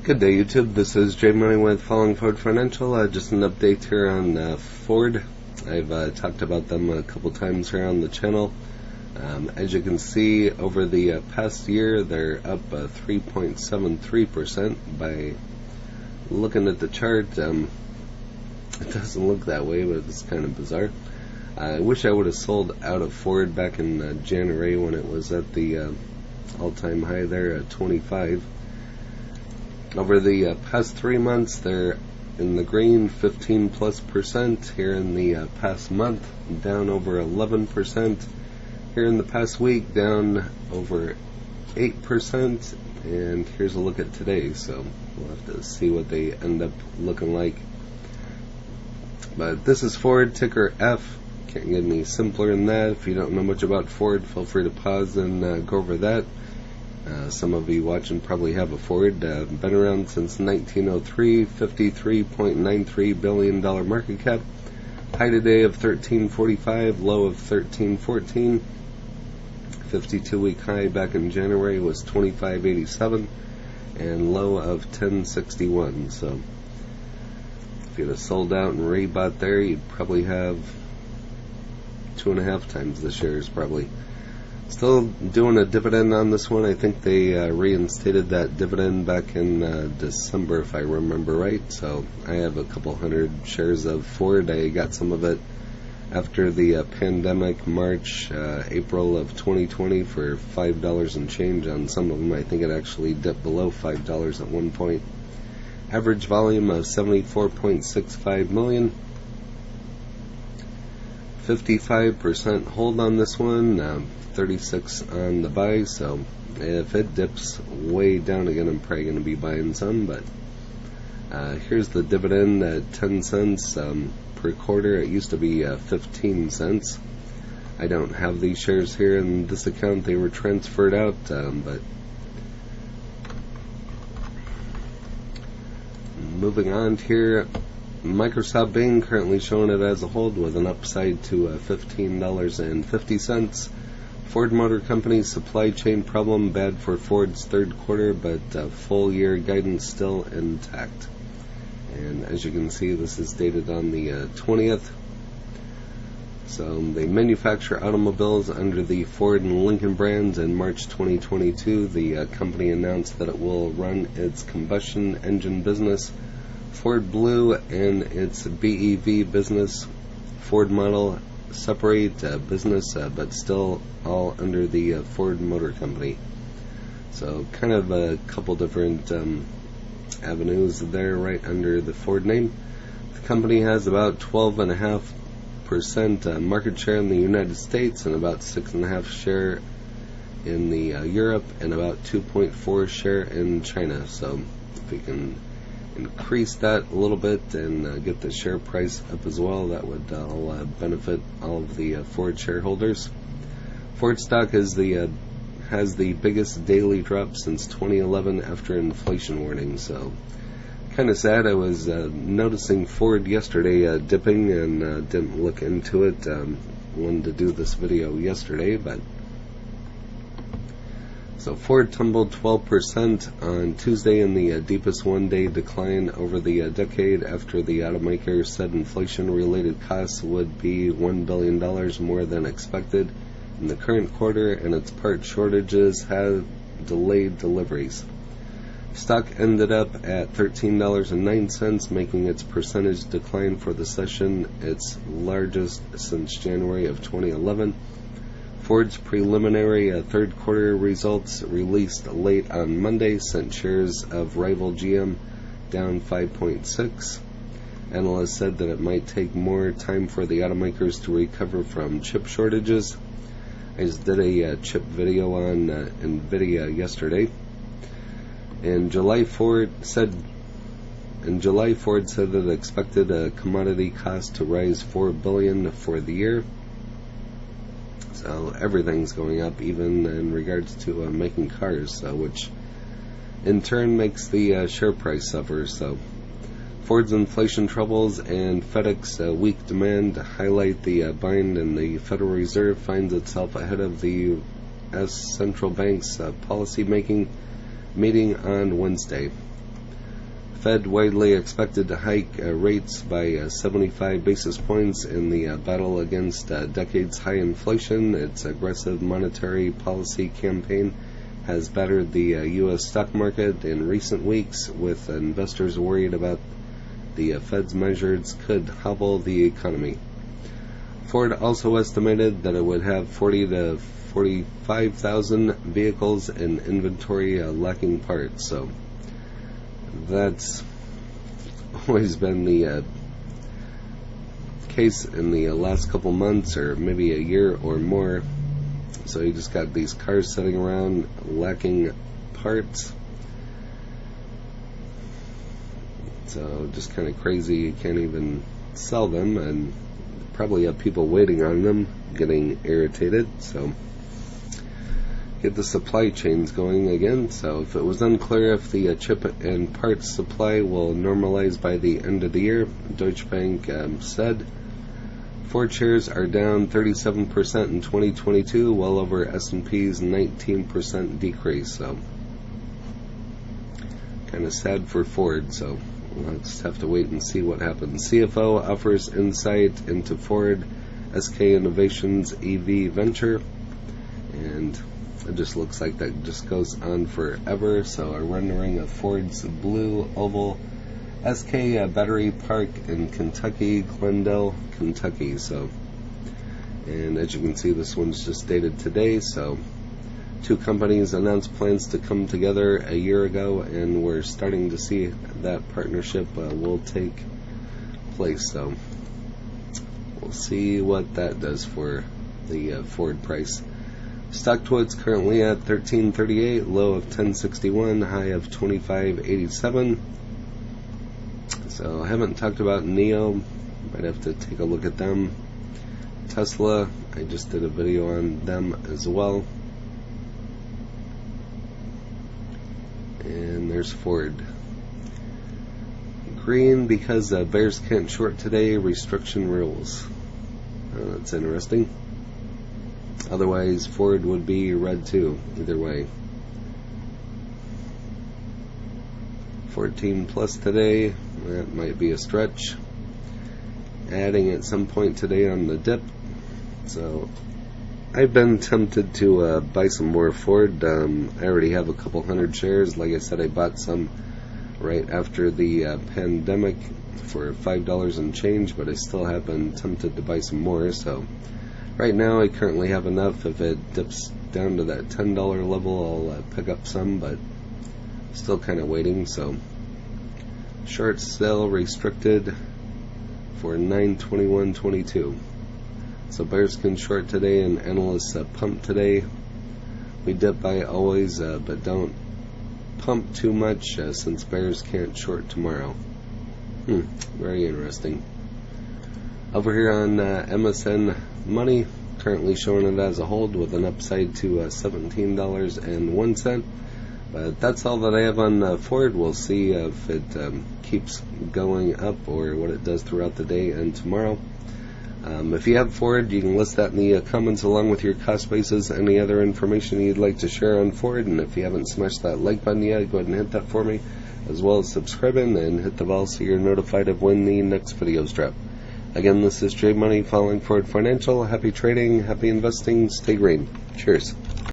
Good day, YouTube. This is Jay Money with Falling Forward Financial. Just an update here on Ford. I've talked about them a couple times here on the channel. As you can see, over the past year, they're up 3.73%. By looking at the chart, it doesn't look that way, but it's kind of bizarre. I wish I would have sold out of Ford back in January when it was at the all-time high there at 25. Over the past 3 months, they're in the green 15+%. Here in the past month, down over 11%. Here in the past week, down over 8%. And here's a look at today, so we'll have to see what they end up looking like. But this is Ford, ticker F. Can't get any simpler than that. If you don't know much about Ford, feel free to pause and go over that. Some of you watching probably have a Ford. Been around since 1903, $53.93 billion market cap. High today of $13.45, low of $13.14. 52-week high back in January was $25.87, and low of $10.61. So if you'd have sold out and rebought there, you'd probably have 2.5 times the shares probably. Still doing a dividend on this one. I think they reinstated that dividend back in December, if I remember right. So I have a couple hundred shares of Ford. I got some of it after the pandemic, March, April of 2020 for $5 and change on some of them. I think it actually dipped below $5 at one point. Average volume of 74.65 million. 55% hold on this one, 36 on the buy, so if it dips way down again, I'm probably going to be buying some. But here's the dividend at 10 cents per quarter. It used to be 15 cents. I don't have these shares here in this account. They were transferred out, but moving on here, Microsoft Bing currently showing it as a hold with an upside to $15.50. Ford Motor Company's supply chain problem bad for Ford's third quarter, but full year guidance still intact. And as you can see, this is dated on the 20th. So they manufacture automobiles under the Ford and Lincoln brands. In March 2022, the company announced that it will run its combustion engine business, Ford Blue, and its BEV business, Ford model, separate business, but still all under the Ford Motor Company. So kind of a couple different avenues there right under the Ford name. The company has about 12.5% market share in the United States, and about 6.5% share in the Europe, and about 2.4% share in China. So if we can increase that a little bit and get the share price up as well, that would all benefit all of the Ford shareholders. Ford stock has the biggest daily drop since 2011 after inflation warning. So kind of sad. I was noticing Ford yesterday dipping and didn't look into it. Wanted to do this video yesterday, but so Ford tumbled 12% on Tuesday in the deepest one-day decline over the decade after the automaker said inflation-related costs would be $1 billion more than expected in the current quarter, and its part shortages have delayed deliveries. Stock ended up at $13.09, making its percentage decline for the session its largest since January of 2011. Ford's preliminary third quarter results released late on Monday sent shares of rival GM down 5.6%. Analysts said that it might take more time for the automakers to recover from chip shortages. I just did a chip video on NVIDIA yesterday. In July, Ford said that it expected a commodity cost to rise $4 billion for the year. So everything's going up, even in regards to making cars, which in turn makes the share price suffer. So Ford's inflation troubles and FedEx weak demand highlight the bind, and the Federal Reserve finds itself ahead of the U.S. Central Bank's policy-making meeting on Wednesday. Fed widely expected to hike rates by 75 basis points in the battle against decades-high inflation. Its aggressive monetary policy campaign has battered the U.S. stock market in recent weeks, with investors worried about the Fed's measures could hobble the economy. Ford also estimated that it would have 40 to 45,000 vehicles in inventory lacking parts. So that's always been the case in the last couple months, or maybe a year or more. So you just got these cars sitting around lacking parts. So just kind of crazy. You can't even sell them, and probably have people waiting on them, getting irritated. So get the supply chains going again. So if it was unclear if the chip and parts supply will normalize by the end of the year, Deutsche Bank said Ford shares are down 37% in 2022, well over S&P's 19% decrease. So kind of sad for Ford. So we'll just have to wait and see what happens. CFO offers insight into Ford SK Innovations EV venture, and it just looks like that just goes on forever. So a rendering of Ford's blue oval SK battery park in Kentucky, Glendale, Kentucky. So, and as you can see, this one's just dated today. So two companies announced plans to come together a year ago, and we're starting to see that partnership will take place. So we'll see what that does for the Ford price. Stockwood's currently at $13.38, low of $10.61, high of $25.87. So I haven't talked about NEO. Might have to take a look at them. Tesla, I just did a video on them as well. And there's Ford. Green because bears can't short today, restriction rules. That's interesting. Otherwise, Ford would be red too, either way. 14 plus today, that might be a stretch. Adding at some point today on the dip. So I've been tempted to buy some more Ford. I already have a couple hundred shares. Like I said, I bought some right after the pandemic for $5 and change, but I still have been tempted to buy some more. So right now I currently have enough. If it dips down to that $10 level, I'll pick up some, but still kind of waiting. So short sale restricted for 9/21/22. So bears can short today, and analysts pump today. We dip by always, but don't pump too much since bears can't short tomorrow. Very interesting. Over here on MSN Money, currently showing it as a hold with an upside to $17.01. But that's all that I have on Ford. We'll see if it keeps going up or what it does throughout the day and tomorrow. If you have Ford, you can list that in the comments along with your cost basis, any other information you'd like to share on Ford. And if you haven't smashed that like button yet, go ahead and hit that for me, as well as subscribing and hit the bell so you're notified of when the next videos drop. Again, this is J Money following Ford Financial. Happy trading, happy investing, stay green. Cheers.